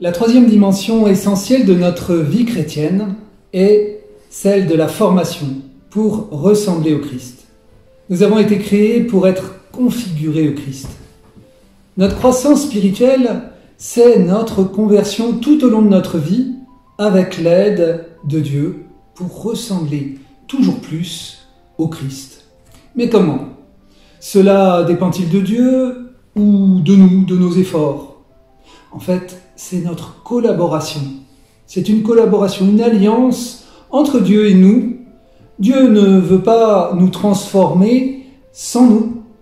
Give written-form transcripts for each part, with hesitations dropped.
La troisième dimension essentielle de notre vie chrétienne est celle de la formation pour ressembler au Christ. Nous avons été créés pour être configurés au Christ. Notre croissance spirituelle, c'est notre conversion tout au long de notre vie avec l'aide de Dieu pour ressembler toujours plus au Christ. Mais comment? Cela dépend-il de Dieu ou de nous, de nos efforts? En fait, c'est notre collaboration. C'est une collaboration, une alliance entre Dieu et nous. Dieu ne veut pas nous transformer sans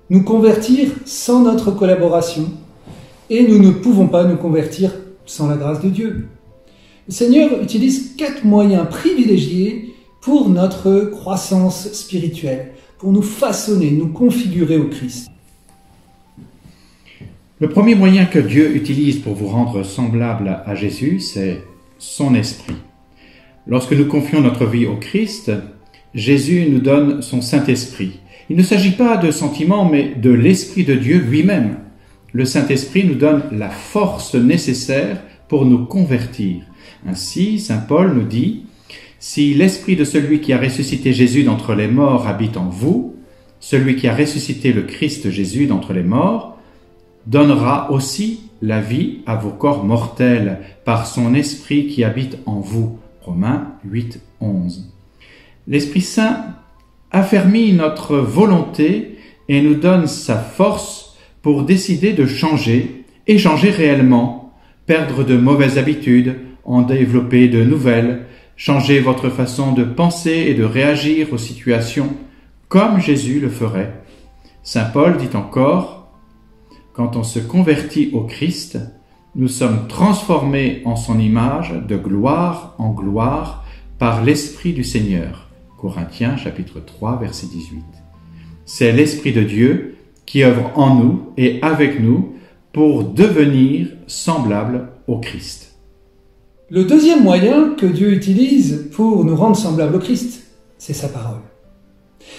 nous convertir sans notre collaboration. Et nous ne pouvons pas nous convertir sans la grâce de Dieu. Le Seigneur utilise 4 moyens privilégiés pour notre croissance spirituelle, pour nous façonner, nous configurer au Christ. Le premier moyen que Dieu utilise pour vous rendre semblable à Jésus, c'est son esprit. Lorsque nous confions notre vie au Christ, Jésus nous donne son Saint-Esprit. Il ne s'agit pas de sentiments, mais de l'Esprit de Dieu lui-même. Le Saint-Esprit nous donne la force nécessaire pour nous convertir. Ainsi, saint Paul nous dit « Si l'Esprit de celui qui a ressuscité Jésus d'entre les morts habite en vous, celui qui a ressuscité le Christ Jésus d'entre les morts, donnera aussi la vie à vos corps mortels par son Esprit qui habite en vous. » Romains 8, 11. L'Esprit Saint affermit notre volonté et nous donne sa force pour décider de changer et changer réellement, perdre de mauvaises habitudes, en développer de nouvelles, changer votre façon de penser et de réagir aux situations comme Jésus le ferait. Saint Paul dit encore, « Quand on se convertit au Christ, nous sommes transformés en son image de gloire en gloire par l'Esprit du Seigneur. » Corinthiens chapitre 3 verset 18. C'est l'Esprit de Dieu qui œuvre en nous et avec nous pour devenir semblable au Christ. Le deuxième moyen que Dieu utilise pour nous rendre semblables au Christ, c'est sa parole.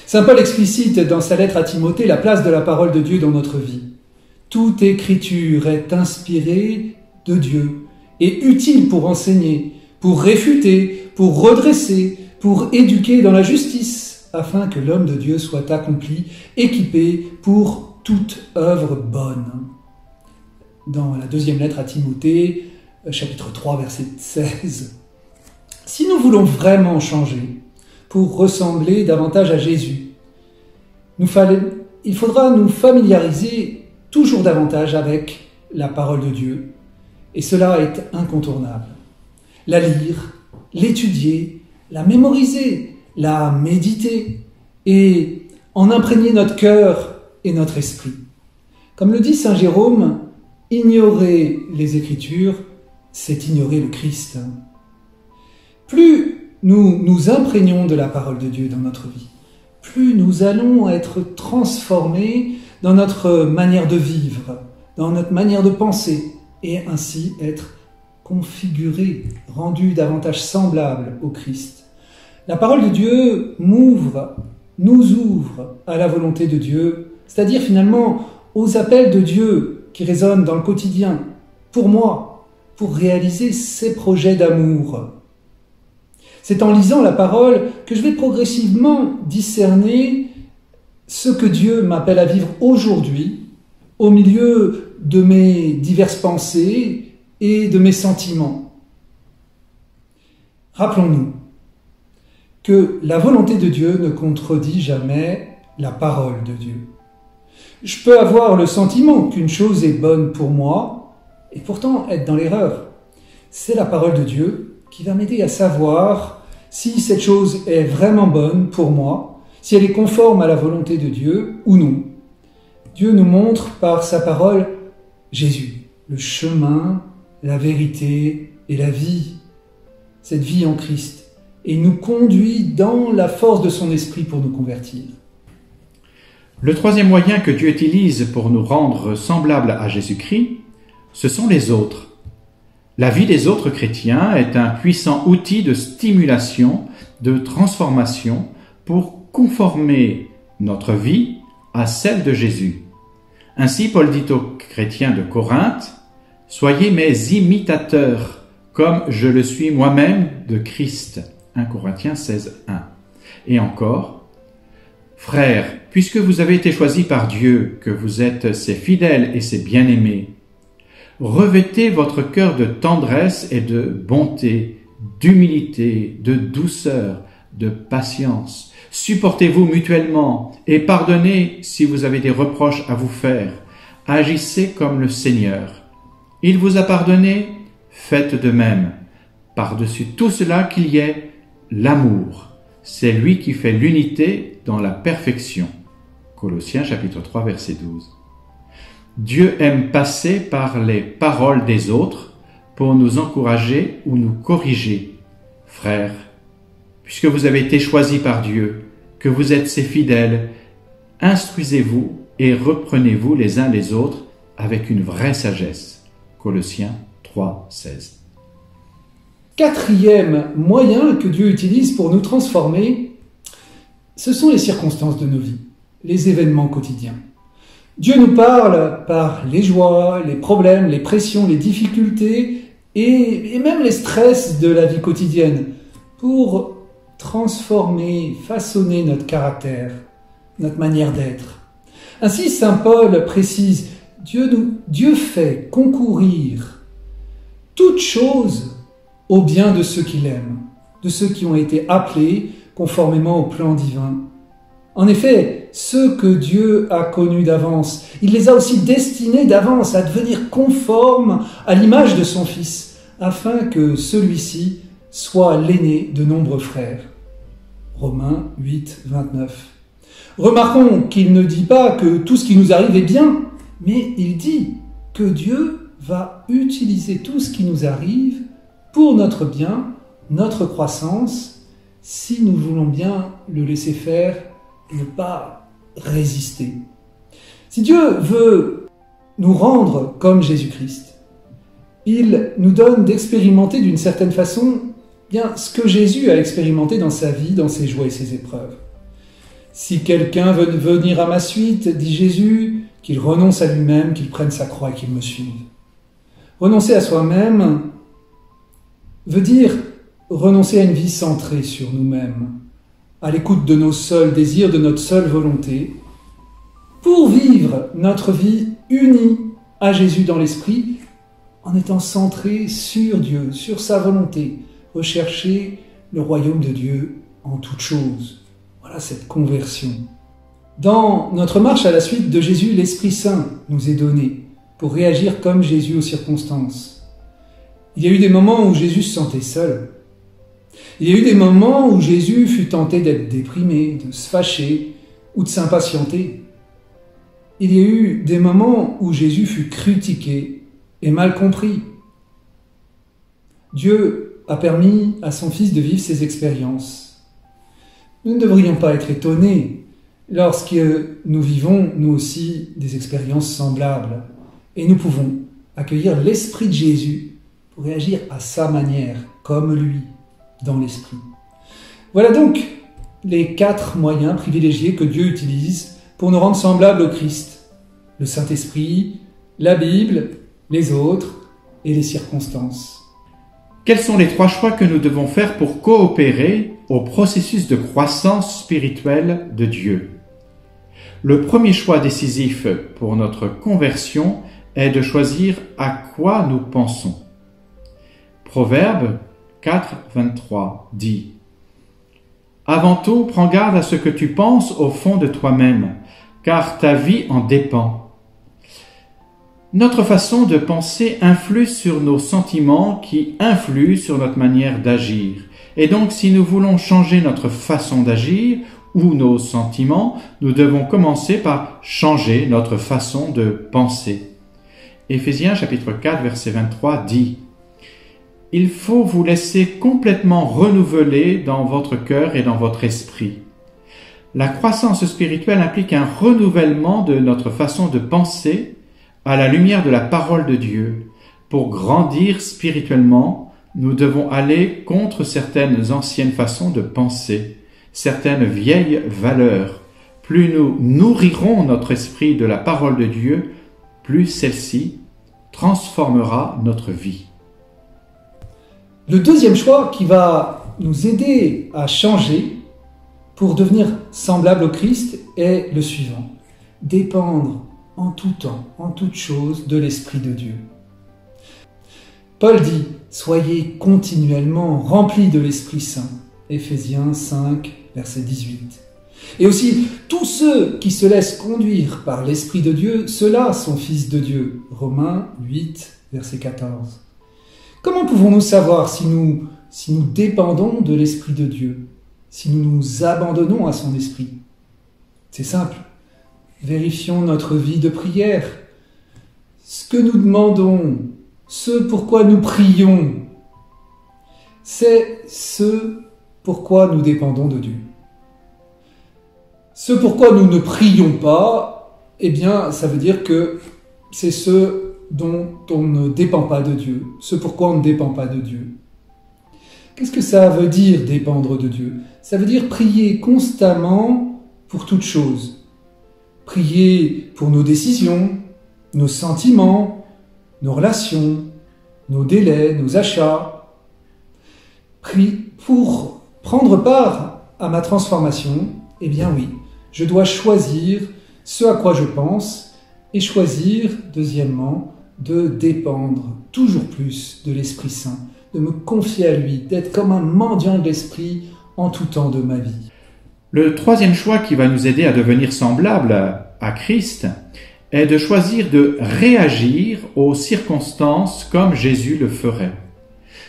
Saint Paul explicite dans sa lettre à Timothée la place de la parole de Dieu dans notre vie. Toute écriture est inspirée de Dieu et utile pour enseigner, pour réfuter, pour redresser, pour éduquer dans la justice, afin que l'homme de Dieu soit accompli, équipé pour toute œuvre bonne. Dans la deuxième lettre à Timothée, chapitre 3, verset 16. Si nous voulons vraiment changer pour ressembler davantage à Jésus, il faudra nous familiariser toujours davantage avec la parole de Dieu. Et cela est incontournable. La lire, l'étudier, la mémoriser, la méditer et en imprégner notre cœur et notre esprit. Comme le dit saint Jérôme, ignorer les Écritures, c'est ignorer le Christ. Plus nous nous imprégnons de la parole de Dieu dans notre vie, plus nous allons être transformés dans notre manière de vivre, dans notre manière de penser, et ainsi être configurés, rendus davantage semblables au Christ. La parole de Dieu nous ouvre à la volonté de Dieu, c'est-à-dire finalement aux appels de Dieu qui résonnent dans le quotidien, pour moi, pour réaliser ses projets d'amour. C'est en lisant la parole que je vais progressivement discerner ce que Dieu m'appelle à vivre aujourd'hui, au milieu de mes diverses pensées et de mes sentiments. Rappelons-nous que la volonté de Dieu ne contredit jamais la parole de Dieu. Je peux avoir le sentiment qu'une chose est bonne pour moi et pourtant être dans l'erreur. C'est la parole de Dieu qui va m'aider à savoir si cette chose est vraiment bonne pour moi, si elle est conforme à la volonté de Dieu ou non. Dieu nous montre par sa parole Jésus, le chemin, la vérité et la vie, cette vie en Christ, et nous conduit dans la force de son esprit pour nous convertir. Le troisième moyen que Dieu utilise pour nous rendre semblables à Jésus-Christ, ce sont les autres. La vie des autres chrétiens est un puissant outil de stimulation, de transformation pour conformer notre vie à celle de Jésus. Ainsi, Paul dit aux chrétiens de Corinthe, « Soyez mes imitateurs, comme je le suis moi-même de Christ. 1 Corinthiens 16, 1. Et encore, frères, puisque vous avez été choisis par Dieu, que vous êtes ses fidèles et ses bien-aimés, revêtez votre cœur de tendresse et de bonté, d'humilité, de douceur, de patience. Supportez-vous mutuellement et pardonnez si vous avez des reproches à vous faire. Agissez comme le Seigneur. Il vous a pardonné, faites de même. Par-dessus tout cela qu'il y ait l'amour. C'est lui qui fait l'unité dans la perfection. Colossiens chapitre 3 verset 12. Dieu aime passer par les paroles des autres pour nous encourager ou nous corriger. Frères, puisque vous avez été choisis par Dieu, que vous êtes ses fidèles, instruisez-vous et reprenez-vous les uns les autres avec une vraie sagesse. Colossiens 3, 16. Quatrième moyen que Dieu utilise pour nous transformer, ce sont les circonstances de nos vies, les événements quotidiens. Dieu nous parle par les joies, les problèmes, les pressions, les difficultés et même les stress de la vie quotidienne pour transformer, façonner notre caractère, notre manière d'être. Ainsi, saint Paul précise, Dieu fait concourir toutes choses au bien de ceux qu'il aime, de ceux qui ont été appelés conformément au plan divin. En effet, ceux que Dieu a connus d'avance, il les a aussi destinés d'avance à devenir conformes à l'image de son Fils, afin que celui-ci soit l'aîné de nombreux frères. Romains 8, 29. Remarquons qu'il ne dit pas que tout ce qui nous arrive est bien, mais il dit que Dieu va utiliser tout ce qui nous arrive pour notre bien, notre croissance, si nous voulons bien le laisser faire et ne pas résister. Si Dieu veut nous rendre comme Jésus-Christ, il nous donne d'expérimenter d'une certaine façon bien ce que Jésus a expérimenté dans sa vie, dans ses joies et ses épreuves. Si quelqu'un veut venir à ma suite, dit Jésus, qu'il renonce à lui-même, qu'il prenne sa croix et qu'il me suive. Renoncer à soi-même veut dire renoncer à une vie centrée sur nous-mêmes, à l'écoute de nos seuls désirs, de notre seule volonté, pour vivre notre vie unie à Jésus dans l'esprit, en étant centré sur Dieu, sur sa volonté, rechercher le royaume de Dieu en toutes choses. Voilà cette conversion. Dans notre marche à la suite de Jésus, l'Esprit Saint nous est donné pour réagir comme Jésus aux circonstances. Il y a eu des moments où Jésus se sentait seul. Il y a eu des moments où Jésus fut tenté d'être déprimé, de se fâcher ou de s'impatienter. Il y a eu des moments où Jésus fut critiqué et mal compris. Dieu a permis à son Fils de vivre ces expériences. Nous ne devrions pas être étonnés lorsque nous vivons, nous aussi, des expériences semblables. Et nous pouvons accueillir l'Esprit de Jésus pour réagir à sa manière, comme lui, dans l'Esprit. Voilà donc les 4 moyens privilégiés que Dieu utilise pour nous rendre semblables au Christ. Le Saint-Esprit, la Bible, les autres et les circonstances. Quels sont les 3 choix que nous devons faire pour coopérer au processus de croissance spirituelle de Dieu? Le premier choix décisif pour notre conversion est de choisir à quoi nous pensons. Proverbe 4, 23 dit « Avant tout, prends garde à ce que tu penses au fond de toi-même, car ta vie en dépend. » Notre façon de penser influe sur nos sentiments qui influent sur notre manière d'agir. Et donc, si nous voulons changer notre façon d'agir ou nos sentiments, nous devons commencer par changer notre façon de penser. Éphésiens chapitre 4, verset 23 dit « Il faut vous laisser complètement renouveler dans votre cœur et dans votre esprit. » La croissance spirituelle implique un renouvellement de notre façon de penser à la lumière de la parole de Dieu. Pour grandir spirituellement, nous devons aller contre certaines anciennes façons de penser, certaines vieilles valeurs. Plus nous nourrirons notre esprit de la parole de Dieu, plus celle-ci transformera notre vie. Le deuxième choix qui va nous aider à changer pour devenir semblable au Christ est le suivant: dépendre en tout temps, en toute chose, de l'Esprit de Dieu. Paul dit « Soyez continuellement remplis de l'Esprit Saint » Éphésiens 5, verset 18. Et aussi, tous ceux qui se laissent conduire par l'Esprit de Dieu, ceux-là sont fils de Dieu. Romains 8, verset 14. Comment pouvons-nous savoir si nous dépendons de l'Esprit de Dieu, si nous nous abandonnons à son Esprit? C'est simple. Vérifions notre vie de prière. Ce que nous demandons, ce pourquoi nous prions, c'est ce pourquoi nous dépendons de Dieu. Ce pourquoi nous ne prions pas, eh bien, ça veut dire que c'est ce dont on ne dépend pas de Dieu, ce pourquoi on ne dépend pas de Dieu. Qu'est-ce que ça veut dire dépendre de Dieu? Ça veut dire prier constamment pour toutes choses. Prier pour nos décisions, nos sentiments, nos relations, nos délais, nos achats. Pour prendre part à ma transformation, eh bien oui, je dois choisir ce à quoi je pense et choisir, deuxièmement, de dépendre toujours plus de l'Esprit Saint, de me confier à lui, d'être comme un mendiant de l'Esprit en tout temps de ma vie. Le troisième choix qui va nous aider à devenir semblable à Christ est de choisir de réagir aux circonstances comme Jésus le ferait.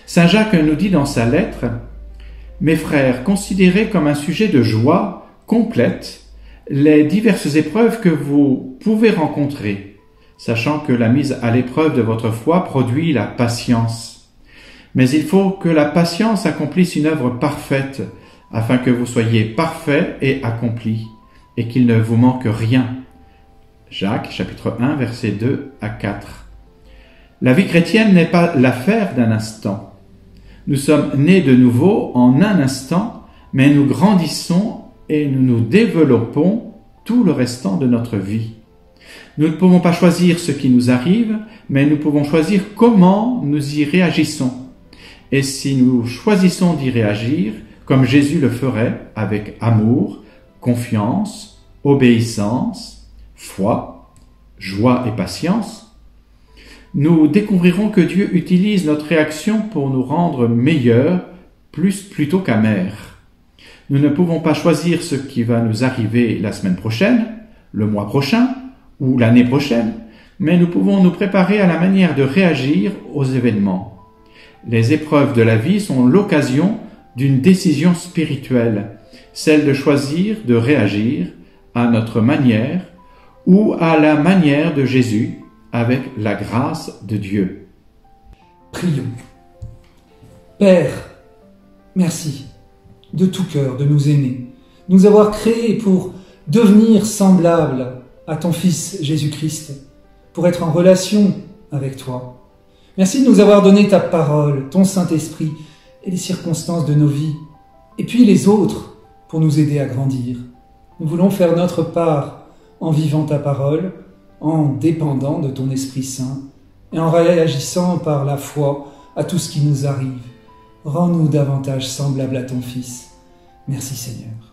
Saint Jacques nous dit dans sa lettre « Mes frères, considérez comme un sujet de joie complète les diverses épreuves que vous pouvez rencontrer, sachant que la mise à l'épreuve de votre foi produit la patience. Mais il faut que la patience accomplisse une œuvre parfaite, afin que vous soyez parfaits et accomplis, et qu'il ne vous manque rien. » Jacques, chapitre 1, versets 2 à 4. La vie chrétienne n'est pas l'affaire d'un instant. Nous sommes nés de nouveau en un instant, mais nous grandissons et nous nous développons tout le restant de notre vie. Nous ne pouvons pas choisir ce qui nous arrive, mais nous pouvons choisir comment nous y réagissons. Et si nous choisissons d'y réagir, comme Jésus le ferait, avec amour, confiance, obéissance, foi, joie et patience, nous découvrirons que Dieu utilise notre réaction pour nous rendre meilleurs plutôt qu'amers. Nous ne pouvons pas choisir ce qui va nous arriver la semaine prochaine, le mois prochain ou l'année prochaine, mais nous pouvons nous préparer à la manière de réagir aux événements. Les épreuves de la vie sont l'occasion d'une décision spirituelle, celle de choisir de réagir à notre manière ou à la manière de Jésus avec la grâce de Dieu. Prions. Père, merci de tout cœur de nous aimer, de nous avoir créés pour devenir semblables à ton Fils Jésus-Christ, pour être en relation avec toi. Merci de nous avoir donné ta parole, ton Saint-Esprit et les circonstances de nos vies, et puis les autres pour nous aider à grandir. Nous voulons faire notre part en vivant ta parole, en dépendant de ton Esprit Saint et en réagissant par la foi à tout ce qui nous arrive. Rends-nous davantage semblables à ton Fils. Merci Seigneur.